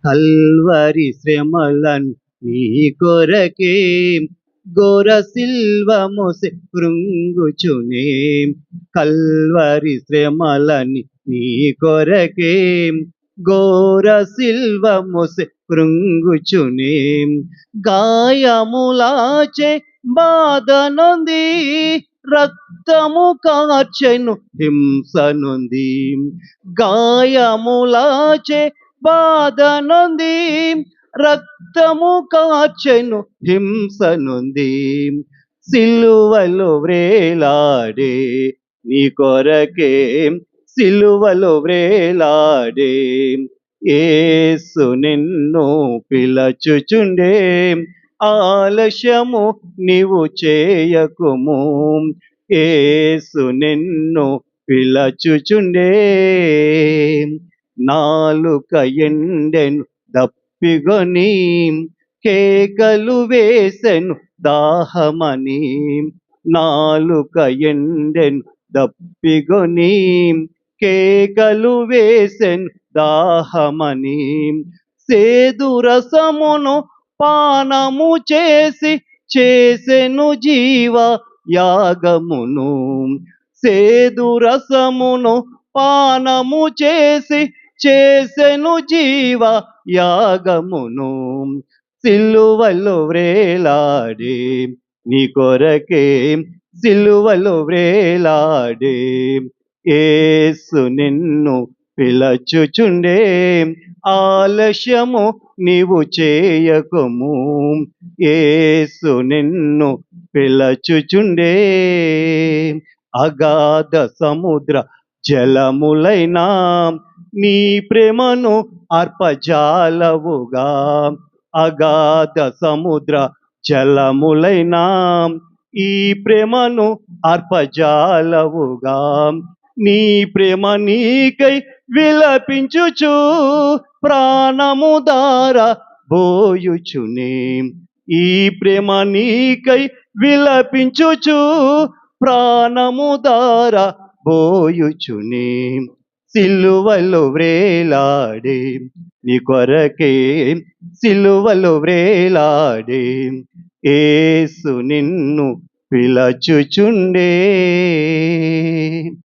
Calvary శ్రమలన్ నీ కొరకే ఘోర సిల్వ మోసె కృంగుచునే. కల్వరి శ్రమలని నీ కొరకే ఘోర సిల్వ మోసె కృంగుచునే. గాయములాచే బాధ నొంది రక్తము కార్చెను హింస నొంది. గాయములాచే బాధ నొంది రక్తము కార్చెను హింస నొంది. సిలువలో వ్రేలాడే నీ కొరకే సిలువలో వ్రేలాడే యేసు నిన్ను పిలచుచుండే. ఆలస్యము నీవు చేయకుము, యేసు నిన్ను పిలచుచుండే. నాలుక ఎండెను దప్పిగొని కేకలు వేసెను దాహమని. నాలుక ఎండెను దప్పిగొని కేకలు వేసెను దాహమని. సేదు రసమును పానము చేసి చేసెను జీవ యాగమును. సేదు రసమును పానము చేసి చేసెను జీవ యాగమును. సిలువలో వ్రేలాడే నీ కొరకే సిలువలో వ్రేలాడే యేసు నిన్ను పిలచుచుండే. ఆలస్యము నీవు చేయకుము, యేసు నిన్ను పిలచుచుండే. అగాధ సముద్ర జలములైనా నీ ప్రేమను అర్పజాలవుగా. అగాధ సముద్ర జలములైనా ఈ ప్రేమను అర్పజాలవుగా. నీ ప్రేమ నీకై విలపించుచు ప్రాణము దార బోయుచునే. ఈ ప్రేమ నీకై విలపించుచు ప్రాణము దార బోయుచునే. సిలువలో వ్రేలాడే నీ కొరకే సిలువలో వ్రేలాడే యేసు నిన్ను పిలచుచుండే.